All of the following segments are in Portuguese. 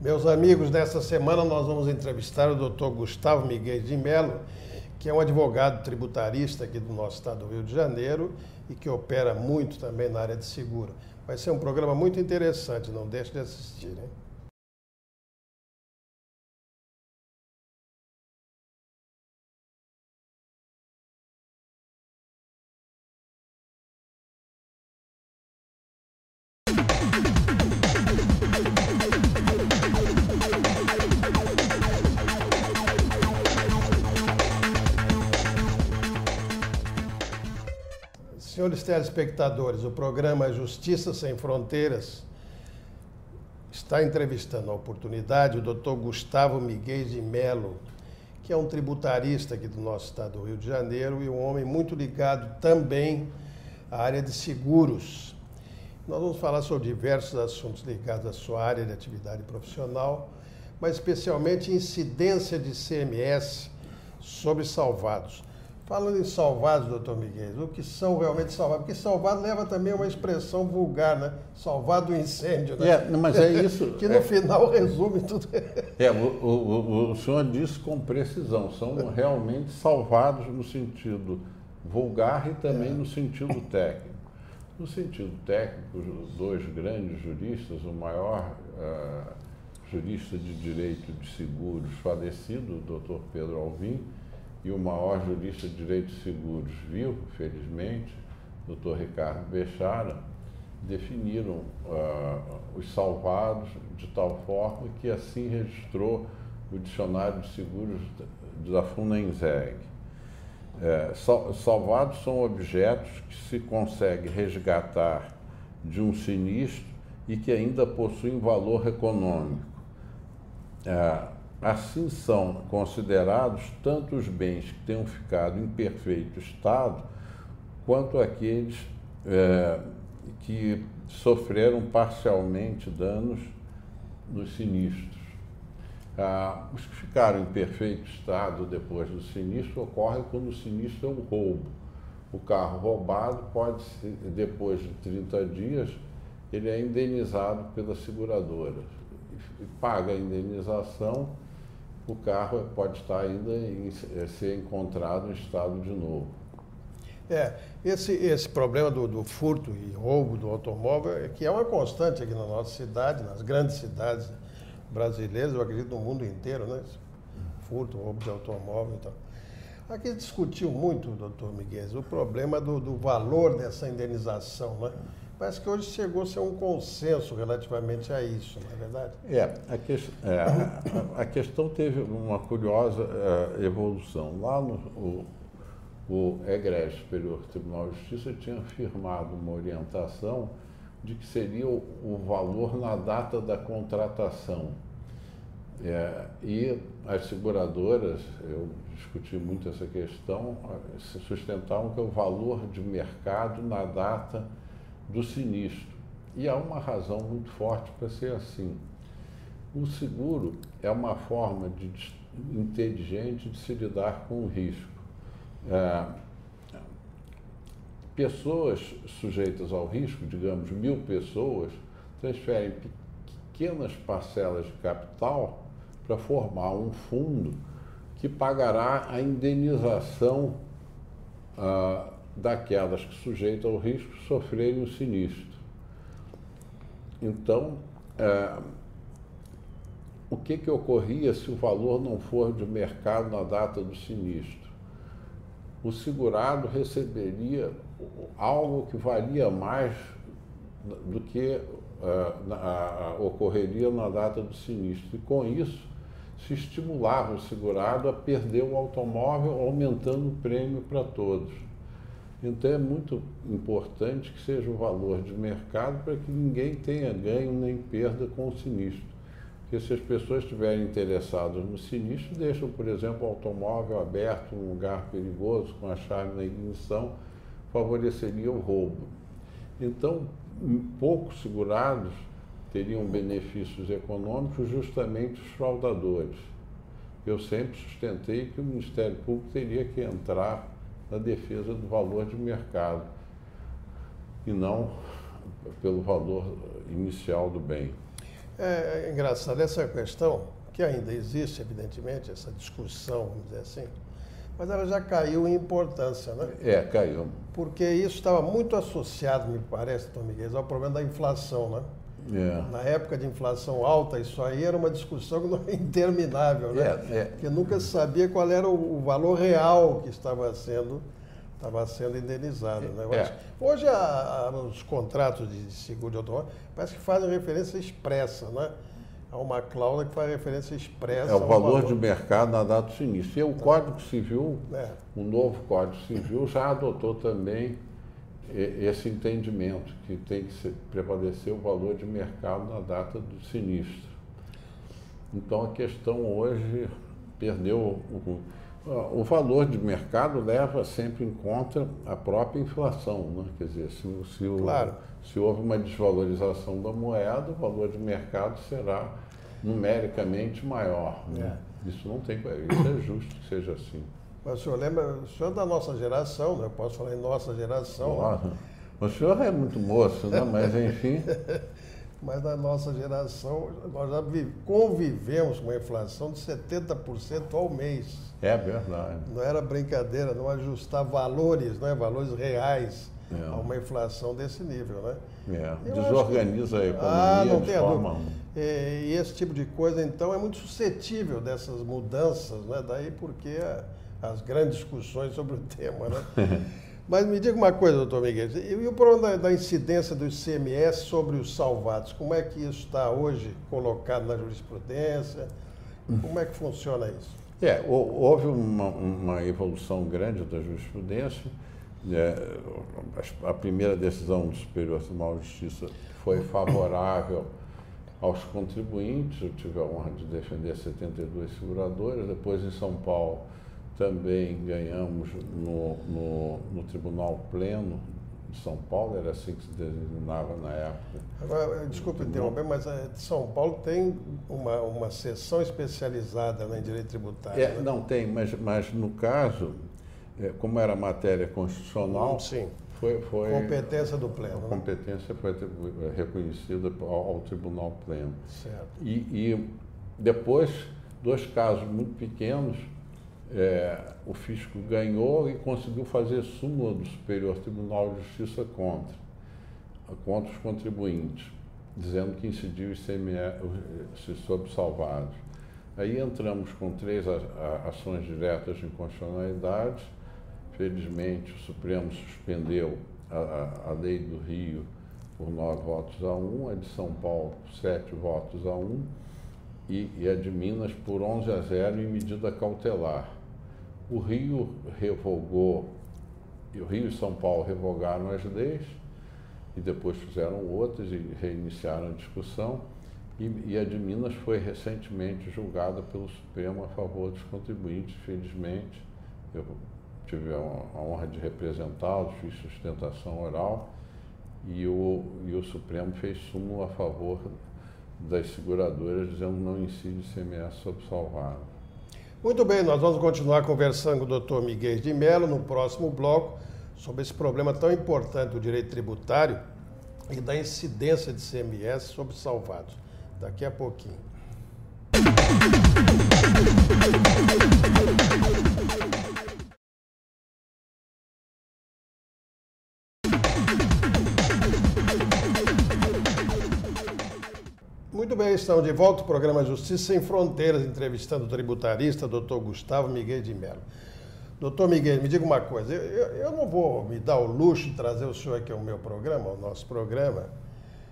Meus amigos, nessa semana nós vamos entrevistar o Dr. Gustavo Miguel de Mello, que é um advogado tributarista aqui do nosso estado do Rio de Janeiro e que opera muito também na área de seguro. Vai ser um programa muito interessante, não deixe de assistir, hein? Senhores telespectadores, o programa Justiça Sem Fronteiras está entrevistando a oportunidade o Dr. Gustavo Miguel de Mello, que é um tributarista aqui do nosso estado do Rio de Janeiro e um homem muito ligado também à área de seguros. Nós vamos falar sobre diversos assuntos ligados à sua área de atividade profissional, mas especialmente incidência de ICMS sobre salvados. Falando em salvados, doutor Miguel, o que são realmente salvados? Porque salvado leva também a uma expressão vulgar, né? Salvado do incêndio, né? Mas é isso. Que no final resume tudo. O senhor disse com precisão, são realmente salvados no sentido vulgar e também no sentido técnico. No sentido técnico, os dois grandes juristas, o maior jurista de direito de seguros falecido, o doutor Pedro Alvim, e o maior jurista de direito de seguros vivo, felizmente, o Dr. Ricardo Bechara, definiram os salvados de tal forma que assim registrou o Dicionário de Seguros da Funenseg. Salvados são objetos que se consegue resgatar de um sinistro e que ainda possuem valor econômico. Assim são considerados tanto os bens que tenham ficado em perfeito estado, quanto aqueles que sofreram parcialmente danos nos sinistros. Os que ficaram em perfeito estado depois do sinistro ocorrem quando o sinistro é um roubo. O carro roubado pode ser, depois de 30 dias, ele é indenizado pela seguradora. E paga a indenização, o carro pode estar ainda ser encontrado em estado de novo. Esse problema do furto e roubo do automóvel, que é uma constante aqui na nossa cidade, nas grandes cidades brasileiras, eu acredito no mundo inteiro, né? Furto, roubo de automóvel e tal. Aqui discutiu muito, doutor Miguel, o problema do valor dessa indenização, né? Parece que hoje chegou a ser um consenso relativamente a isso, não é verdade? A questão teve uma curiosa evolução. Lá o Egrégio Superior Tribunal de Justiça tinha firmado uma orientação de que seria o valor na data da contratação. E as seguradoras, eu discuti muito essa questão, se sustentavam que é o valor de mercado na data do sinistro. E há uma razão muito forte para ser assim. O seguro é uma forma inteligente de se lidar com o risco. Pessoas sujeitas ao risco, digamos 1000 pessoas, transferem pequenas parcelas de capital para formar um fundo que pagará a indenização daquelas que sujeitam ao risco sofrerem o sinistro. Então, o que ocorria se o valor não for de mercado na data do sinistro? O segurado receberia algo que valia mais do que ocorreria na data do sinistro. E com isso, se estimulava o segurado a perder o automóvel, aumentando o prêmio para todos. Então é muito importante que seja o valor de mercado para que ninguém tenha ganho nem perda com o sinistro. Porque se as pessoas estiverem interessadas no sinistro, deixam, por exemplo, o automóvel aberto em um lugar perigoso, com a chave na ignição, favoreceria o roubo. Então, poucos segurados teriam benefícios econômicos, justamente os fraudadores. Eu sempre sustentei que o Ministério Público teria que entrar na defesa do valor de mercado e não pelo valor inicial do bem. É engraçado essa questão, que ainda existe, evidentemente, essa discussão, vamos dizer assim, mas ela já caiu em importância, né? Caiu. Porque isso estava muito associado, me parece, Tom Miguel, ao problema da inflação, né? Na época de inflação alta, isso aí era uma discussão interminável, né? Porque nunca se sabia qual era o valor real que estava sendo indenizado. Né? Hoje, os contratos de seguro de automóvel parece que fazem referência expressa, né? Há uma cláusula que faz referência expressa. É o valor de mercado na data do sinistro. E o Código Civil, o novo Código Civil, já adotou também esse entendimento, que tem que prevalecer o valor de mercado na data do sinistro. Então, a questão hoje perdeu o valor de mercado leva sempre em conta a própria inflação, né? Quer dizer, se houve uma desvalorização da moeda, o valor de mercado será numericamente maior. Né? Isso não tem, isso é justo que seja assim. Mas o senhor lembra, o senhor é da nossa geração, né? Eu posso falar em nossa geração. Nossa. Né? O senhor é muito moço, né? Mas enfim. Mas na nossa geração, nós já convivemos com uma inflação de 70% ao mês. É verdade. Não era brincadeira, não ajustar valores, né? Valores reais a uma inflação desse nível, né? Desorganiza a economia de forma... E esse tipo de coisa, então, é muito suscetível dessas mudanças, né? Daí porque as grandes discussões sobre o tema, né? Mas me diga uma coisa, doutor Miguel, e o problema da incidência do ICMS sobre os salvados, como é que isso está hoje colocado na jurisprudência? Como é que funciona isso? Houve uma evolução grande da jurisprudência. A primeira decisão do Superior Tribunal de Justiça foi favorável aos contribuintes. Eu tive a honra de defender 72 seguradoras. Depois, em São Paulo, também ganhamos no Tribunal Pleno de São Paulo, era assim que se designava na época. Agora, desculpe interromper, mas São Paulo tem uma seção especializada em direito tributário. Né? Não tem, mas no caso, como era matéria constitucional, sim. Foi competência do Pleno. A competência foi reconhecida ao Tribunal Pleno. Certo. E depois, 2 casos muito pequenos, o fisco ganhou e conseguiu fazer súmula do Superior Tribunal de Justiça contra os contribuintes, dizendo que incidiu o ICMS sobre salvados. Aí entramos com 3 ações diretas de inconstitucionalidade. Felizmente, o Supremo suspendeu a lei do Rio por 9 votos a 1, a de São Paulo por 7 votos a 1 e a de Minas por 11 a 0 em medida cautelar. O Rio revogou, e o Rio e São Paulo revogaram as leis e depois fizeram outras e reiniciaram a discussão. E a de Minas foi recentemente julgada pelo Supremo a favor dos contribuintes, felizmente. Eu tive a honra de representá-los, fiz sustentação oral e o Supremo fez súmula a favor das seguradoras, dizendo que não incide ICMS sobre salvado. Muito bem, nós vamos continuar conversando com o doutor Miguel de Mello no próximo bloco sobre esse problema tão importante do direito tributário e da incidência de ICMS sobre salvados. Daqui a pouquinho. Muito bem, estamos de volta ao programa Justiça Sem Fronteiras, entrevistando o tributarista, doutor Gustavo Miguel de Mello. Doutor Miguel, me diga uma coisa, eu não vou me dar o luxo de trazer o senhor aqui ao meu programa, ao nosso programa,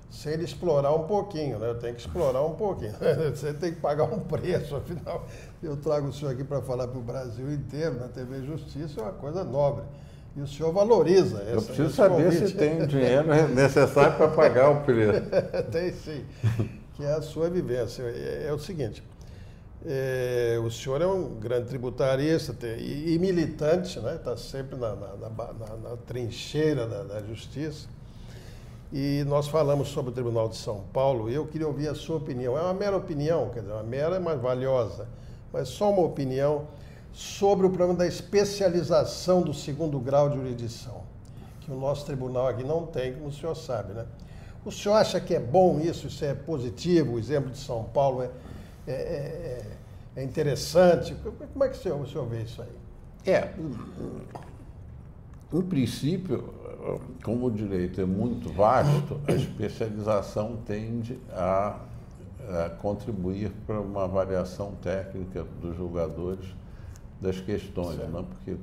sem ele explorar um pouquinho, né? Eu tenho que explorar um pouquinho. Você tem que pagar um preço, afinal, eu trago o senhor aqui para falar para o Brasil inteiro, na TV Justiça, é uma coisa nobre. E o senhor valoriza essa. Eu preciso saber se tem o dinheiro necessário para pagar o preço. Tem sim, que é a sua vivência. É o seguinte, o senhor é um grande tributarista e militante, né? Está sempre na trincheira da justiça. E nós falamos sobre o Tribunal de São Paulo e eu queria ouvir a sua opinião. É uma mera opinião, quer dizer, uma mera é mais valiosa, mas só uma opinião sobre o problema da especialização do 2º grau de jurisdição, que o nosso tribunal aqui não tem, como o senhor sabe, né? O senhor acha que é bom isso? Isso é positivo? O exemplo de São Paulo é interessante? Como é que o senhor vê isso aí? Em princípio, como o direito é muito vasto, a especialização tende a contribuir para uma avaliação técnica dos julgadores das questões, né? Porque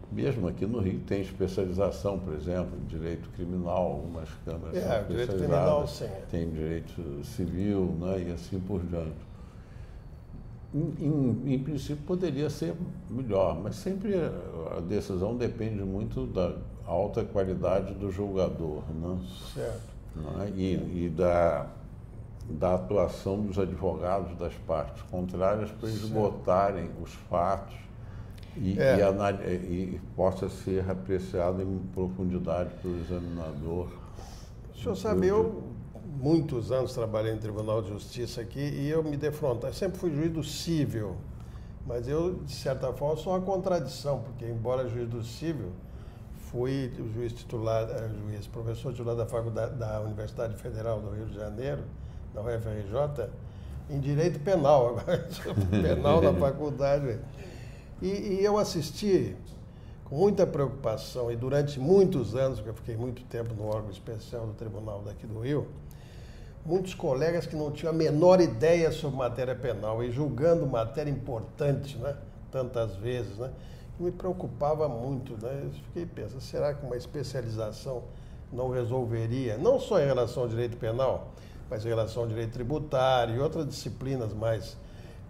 mesmo aqui no Rio tem especialização, por exemplo, em direito criminal, algumas câmaras são especializadas, direito criminal, sim. Tem direito civil, né? E assim por diante. Em princípio poderia ser melhor, mas sempre a decisão depende muito da alta qualidade do julgador, né? Certo. Né? E da atuação dos advogados das partes contrárias para esgotarem os fatos e possa ser apreciado em profundidade pelo examinador. O senhor sabe, eu muitos anos trabalhei no Tribunal de Justiça aqui e eu me defrontei, sempre fui juiz do cível, mas eu, de certa forma, sou uma contradição, porque embora juiz do cível, fui o juiz titular, professor titular da faculdade da Universidade Federal do Rio de Janeiro, da UFRJ, em direito penal, agora sou penal na faculdade. E eu assisti com muita preocupação, e durante muitos anos, porque eu fiquei muito tempo no órgão especial do tribunal daqui do Rio, muitos colegas que não tinham a menor ideia sobre matéria penal e julgando matéria importante, né, tantas vezes, né, me preocupava muito, né, eu fiquei pensando, será que uma especialização não resolveria, não só em relação ao direito penal, mas em relação ao direito tributário e outras disciplinas mais,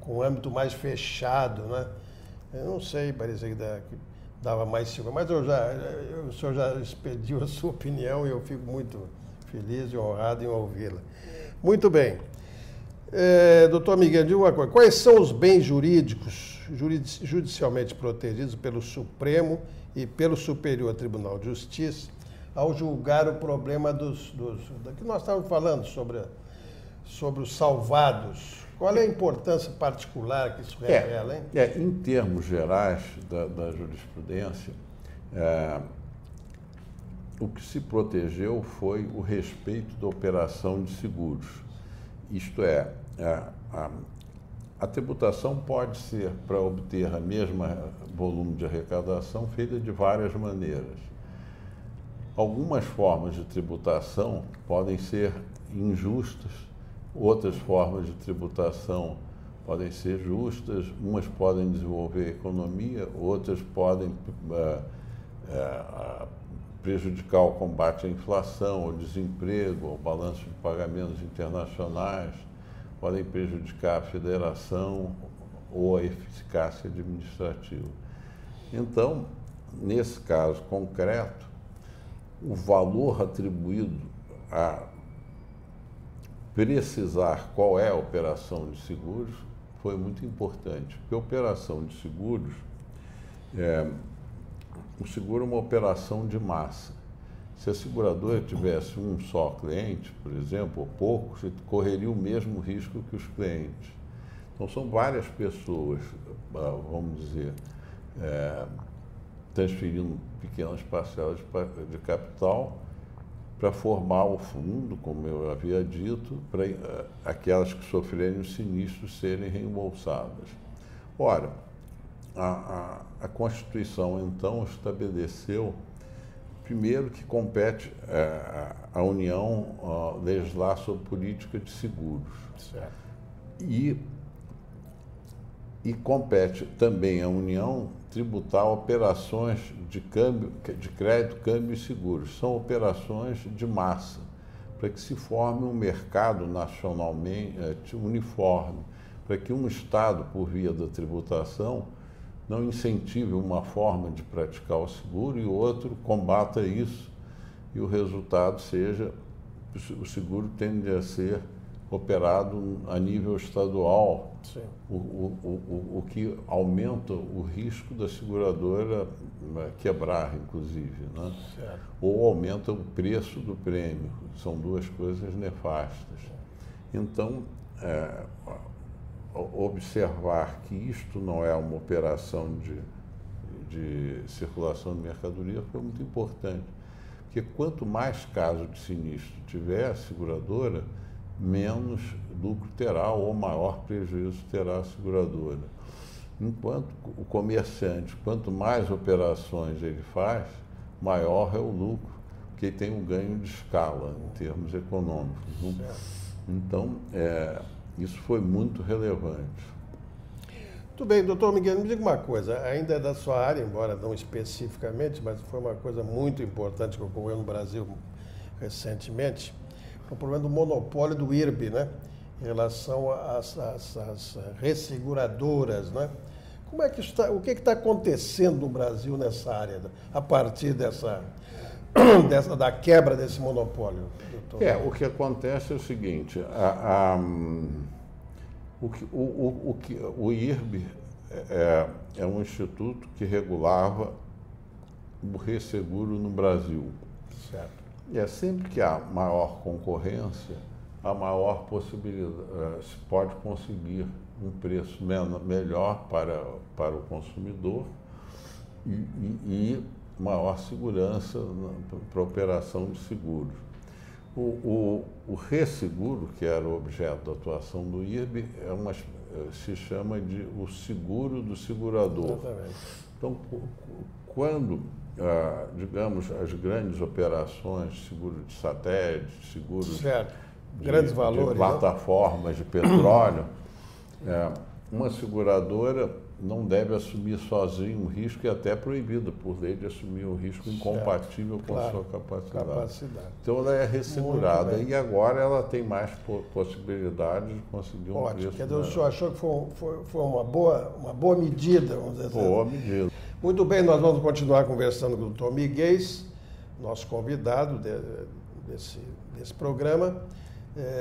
com âmbito mais fechado, né, eu não sei, parecia que dava mais segurança, mas o senhor já expediu a sua opinião e eu fico muito feliz e honrado em ouvi-la. Muito bem. Doutor Miguel, diga uma coisa. Quais são os bens jurídicos judicialmente protegidos pelo Supremo e pelo Superior Tribunal de Justiça ao julgar o problema do que nós estávamos falando sobre os salvados? Qual é a importância particular que isso revela, hein? Em termos gerais da jurisprudência, o que se protegeu foi o respeito da operação de seguros. Isto é, a tributação pode ser, para obter a mesma volume de arrecadação, feita de várias maneiras. Algumas formas de tributação podem ser injustas, outras formas de tributação podem ser justas, umas podem desenvolver a economia, outras podem prejudicar o combate à inflação, ao desemprego, ao balanço de pagamentos internacionais, podem prejudicar a federação ou a eficácia administrativa. Então, nesse caso concreto, o valor atribuído a precisar qual é a operação de seguros foi muito importante, porque a operação de seguros, o seguro é uma operação de massa. Se a seguradora tivesse um só cliente, por exemplo, ou poucos, correria o mesmo risco que os clientes. Então, são várias pessoas, vamos dizer, transferindo pequenas parcelas de capital para formar o fundo, como eu havia dito, para aquelas que sofrerem os sinistros serem reembolsadas. Ora, a Constituição, então, estabeleceu, primeiro, que compete à União legislar sobre política de seguros. Certo. E compete também à União tributar operações de crédito, câmbio e seguros. São operações de massa, para que se forme um mercado nacionalmente uniforme, para que um Estado, por via da tributação, não incentive uma forma de praticar o seguro e o outro combata isso, e o resultado seja, o seguro tende a ser operado a nível estadual, o que aumenta o risco da seguradora quebrar, inclusive, né? Ou aumenta o preço do prêmio, são duas coisas nefastas. Então, observar que isto não é uma operação de circulação de mercadoria foi muito importante, porque Porque quanto mais caso de sinistro tiver a seguradora, menos lucro terá ou maior prejuízo terá a seguradora. Enquanto o comerciante, quanto mais operações ele faz, maior é o lucro, porque tem um ganho de escala em termos econômicos. Então, isso foi muito relevante. Muito bem, doutor Miguel, me diga uma coisa, ainda é da sua área, embora não especificamente, mas foi uma coisa muito importante que ocorreu no Brasil recentemente, o problema do monopólio do IRB, né? Em relação às resseguradoras, né? Como é que está, o que está acontecendo no Brasil nessa área, a partir da quebra desse monopólio, doutor? O que acontece é o seguinte, o IRB é um instituto que regulava o resseguro no Brasil. Certo. E sempre que há maior concorrência, a maior possibilidade, se pode conseguir um preço melhor para o consumidor e maior segurança para a operação de seguros. O resseguro, que era o objeto da atuação do IRB, se chama de o seguro do segurador. Exatamente. Então, quando, digamos, as grandes operações, seguro de satélite, seguros grandes valores, de plataformas de petróleo, uma seguradora não deve assumir sozinho um risco e até proibida por lei de assumir um risco incompatível com a sua capacidade. Então ela é ressegurada e agora ela tem mais possibilidade de conseguir um preço. Quer dizer, o senhor achou que foi uma boa medida, vamos dizer assim? Boa medida. Muito bem, nós vamos continuar conversando com o doutor Miguel, nosso convidado desse programa,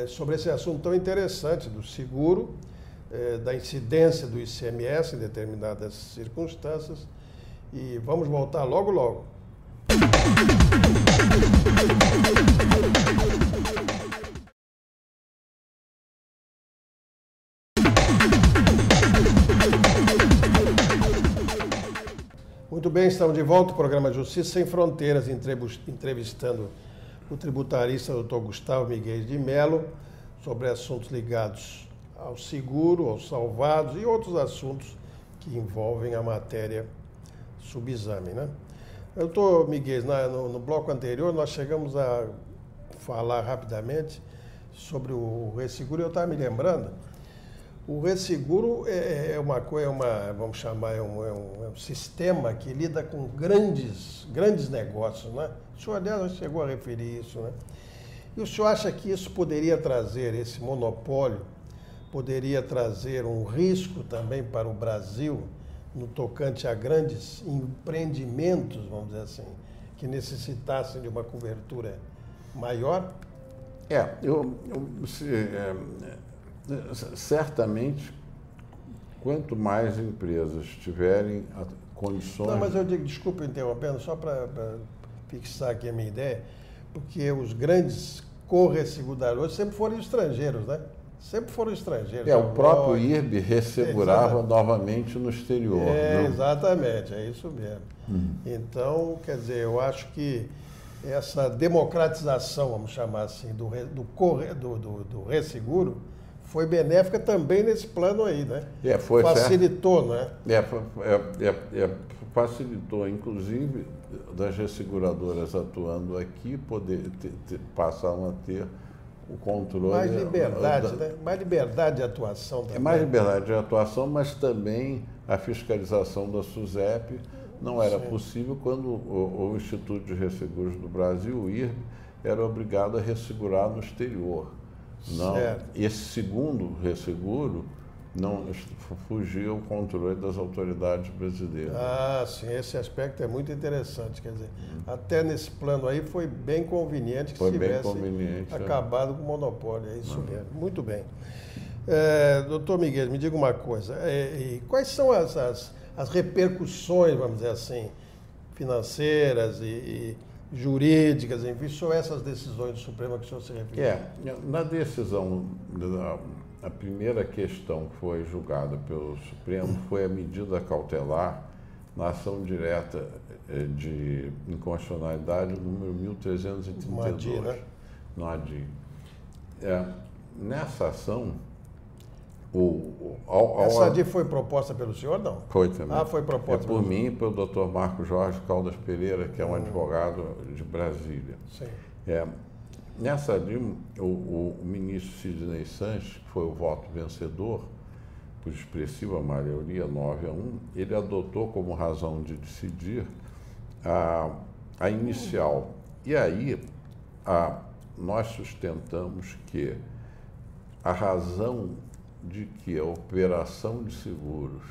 sobre esse assunto tão interessante do seguro, da incidência do ICMS em determinadas circunstâncias. E vamos voltar logo, logo. Muito bem, estamos de volta ao programa Justiça Sem Fronteiras, entrevistando o tributarista Dr. Gustavo Miguel de Mello sobre assuntos ligados ao seguro, aos salvados e outros assuntos que envolvem a matéria subexame, né? Doutor Miguel, no bloco anterior nós chegamos a falar rapidamente sobre o resseguro. Eu estava me lembrando, o resseguro vamos chamar, é um sistema que lida com grandes negócios, né? O senhor, aliás, chegou a referir isso, né? E o senhor acha que isso poderia trazer, esse monopólio, poderia trazer um risco também para o Brasil no tocante a grandes empreendimentos, vamos dizer assim, que necessitassem de uma cobertura maior? Certamente, quanto mais empresas tiverem condições... Não, mas eu digo, desculpa interrompendo, só para fixar aqui a minha ideia, porque os grandes corresseguradores sempre foram estrangeiros, né? Sempre foram estrangeiros. O próprio IRB ressegurava novamente no exterior. Exatamente, é isso mesmo. Então, quer dizer, eu acho que essa democratização, vamos chamar assim, do resseguro, foi benéfica também nesse plano aí, né? Facilitou, né? Facilitou, inclusive, das resseguradoras atuando aqui, passaram a ter o controle... Mais liberdade, né? Mais liberdade de atuação também. Mais liberdade de atuação, mas também a fiscalização da SUSEP não era possível quando o Instituto de Resseguros do Brasil, o IRB, era obrigado a ressegurar no exterior. Não, esse segundo resseguro não fugia ao controle das autoridades brasileiras. Sim, esse aspecto é muito interessante. Quer dizer, até nesse plano aí foi bem conveniente que se tivesse acabado com o monopólio. É isso mesmo. Muito bem. Doutor Miguel, me diga uma coisa. Quais são as repercussões, vamos dizer assim, financeiras e jurídicas, enfim, sobre essas decisões do Supremo que o senhor se referiu? Na decisão, a primeira questão que foi julgada pelo Supremo foi a medida cautelar na ação direta de inconstitucionalidade, o número 1332. ADI, né? No ADI. Nessa ação, essa ADI foi proposta pelo senhor, não? Foi também. Foi proposta por mim e pelo Dr. Marco Jorge Caldas Pereira, que é um advogado de Brasília. Sim. Nessa ADI, o ministro Sidney Sanches, que foi o voto vencedor, por expressiva maioria, 9-1, ele adotou como razão de decidir a inicial. E aí, nós sustentamos que a razão de que a operação de seguros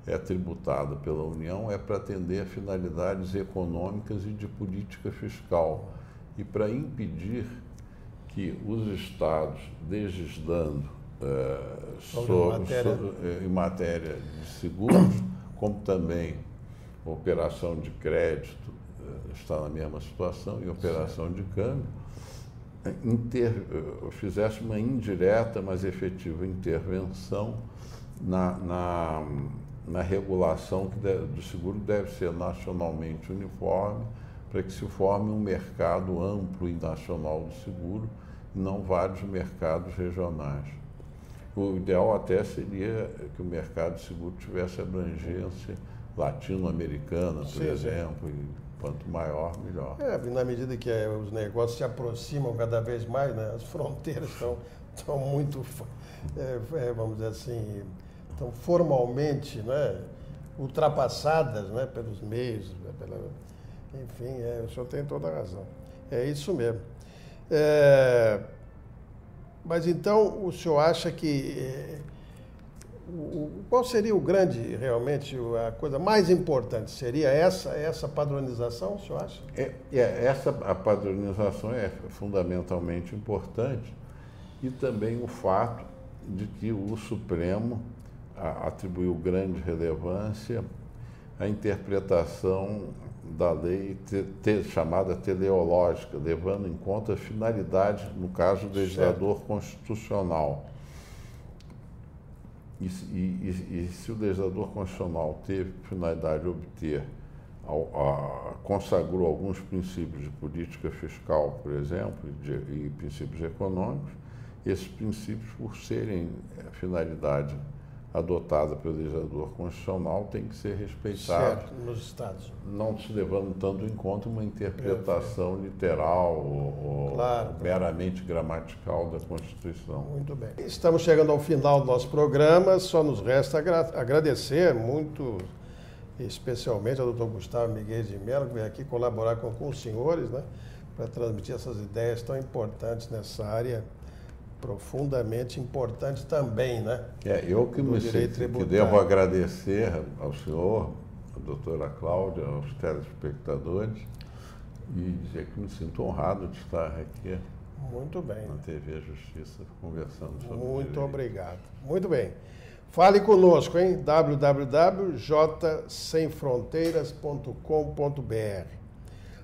é tributada pela União é para atender a finalidades econômicas e de política fiscal e para impedir que os estados, legislando em matéria de seguros, como também operação de crédito está na mesma situação e operação de câmbio, fizesse uma indireta, mas efetiva intervenção na regulação do seguro, que deve ser nacionalmente uniforme, para que se forme um mercado amplo e nacional do seguro, e não vários mercados regionais. O ideal até seria que o mercado de seguro tivesse abrangência latino-americana, por exemplo, e quanto maior, melhor. Na medida que os negócios se aproximam cada vez mais, né, as fronteiras estão muito, vamos dizer assim, estão formalmente, né, ultrapassadas, né, pelos meios, enfim, o senhor tem toda a razão. É isso mesmo. Mas então o senhor acha que qual seria o grande, realmente, a coisa mais importante? Seria essa padronização, o senhor acha? A padronização é fundamentalmente importante, e também o fato de que o Supremo atribuiu grande relevância à interpretação da lei chamada teleológica, levando em conta a finalidade, no caso do legislador constitucional. E se o legislador constitucional teve finalidade de obter, consagrou alguns princípios de política fiscal, por exemplo, e princípios econômicos, esses princípios, por serem finalidade adotada pelo legislador constitucional, têm que ser respeitados. Certo, nos estados. Não se levando tanto em conta uma interpretação literal ou meramente gramatical da Constituição. Muito bem. Estamos chegando ao final do nosso programa, só nos resta agradecer muito, especialmente ao Dr. Gustavo Miguel de Mello, que veio aqui colaborar com os senhores, né, para transmitir essas ideias tão importantes nessa área profundamente importante também, né? Eu que devo agradecer ao senhor, à doutora Cláudia, aos telespectadores, e dizer que me sinto honrado de estar aqui. Muito bem. Na TV Justiça, conversando sobre isso. Muito obrigado. Muito bem. Fale conosco, hein? www.jsemfronteiras.com.br.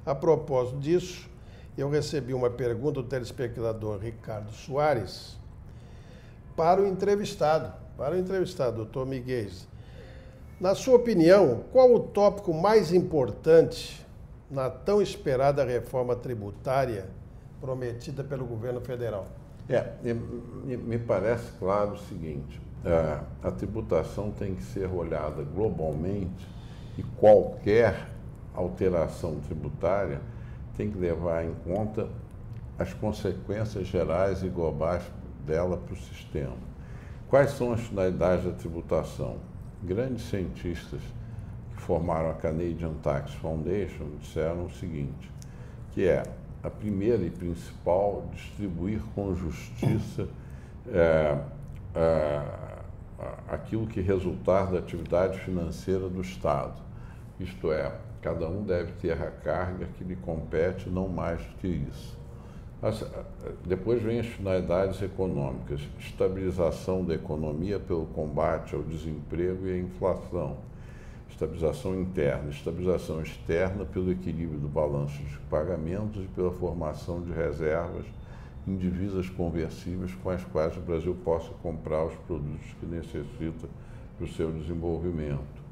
A propósito disso, eu recebi uma pergunta do telespectador Ricardo Soares para o entrevistado, doutor Miguel. Na sua opinião, qual o tópico mais importante na tão esperada reforma tributária prometida pelo governo federal? Me parece claro o seguinte: a tributação tem que ser olhada globalmente e qualquer alteração tributária tem que levar em conta as consequências gerais e globais dela para o sistema. Quais são as finalidades da tributação? Grandes cientistas que formaram a Canadian Tax Foundation disseram o seguinte, que é a primeira e principal, distribuir com justiça aquilo que resultar da atividade financeira do Estado. Isto é, cada um deve ter a carga que lhe compete, não mais do que isso. Depois vem as finalidades econômicas, estabilização da economia pelo combate ao desemprego e à inflação, estabilização interna, estabilização externa pelo equilíbrio do balanço de pagamentos e pela formação de reservas em divisas conversíveis com as quais o Brasil possa comprar os produtos que necessita para o seu desenvolvimento.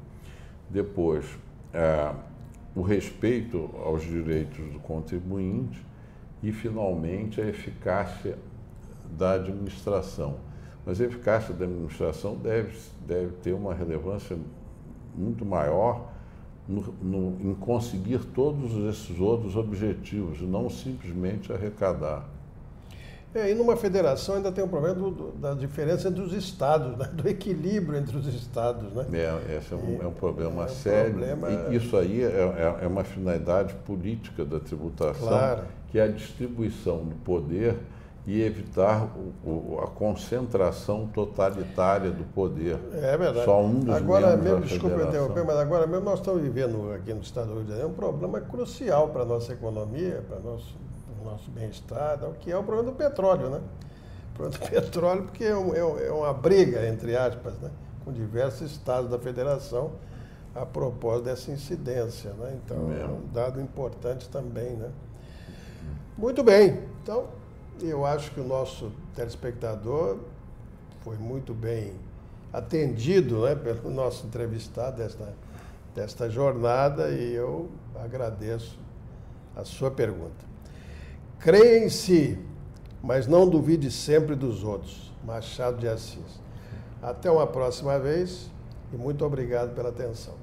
Depois, o respeito aos direitos do contribuinte e, finalmente, a eficácia da administração. Mas a eficácia da administração deve ter uma relevância muito maior em conseguir todos esses outros objetivos, e não simplesmente arrecadar. E numa federação ainda tem um problema da diferença entre os estados, né? Do equilíbrio entre os estados, né? Esse é um problema sério. E isso aí é uma finalidade política da tributação, claro, que é a distribuição do poder e evitar a concentração totalitária do poder. É verdade. Só um dos agora membros mesmo, da desculpa federação. interromper, mas agora mesmo nós estamos vivendo aqui no estado do Rio de Janeiro um problema crucial para a nossa economia, para o nosso bem-estar, que é o problema do petróleo, né? O problema do petróleo, porque é uma briga, entre aspas, né? Com diversos estados da federação a propósito dessa incidência, né? Então, é um dado importante também, né? Muito bem. Então, eu acho que o nosso telespectador foi muito bem atendido, né, pelo nosso entrevistado desta jornada, e eu agradeço a sua pergunta. Creia em si, mas não duvide sempre dos outros. Machado de Assis. Até uma próxima vez e muito obrigado pela atenção.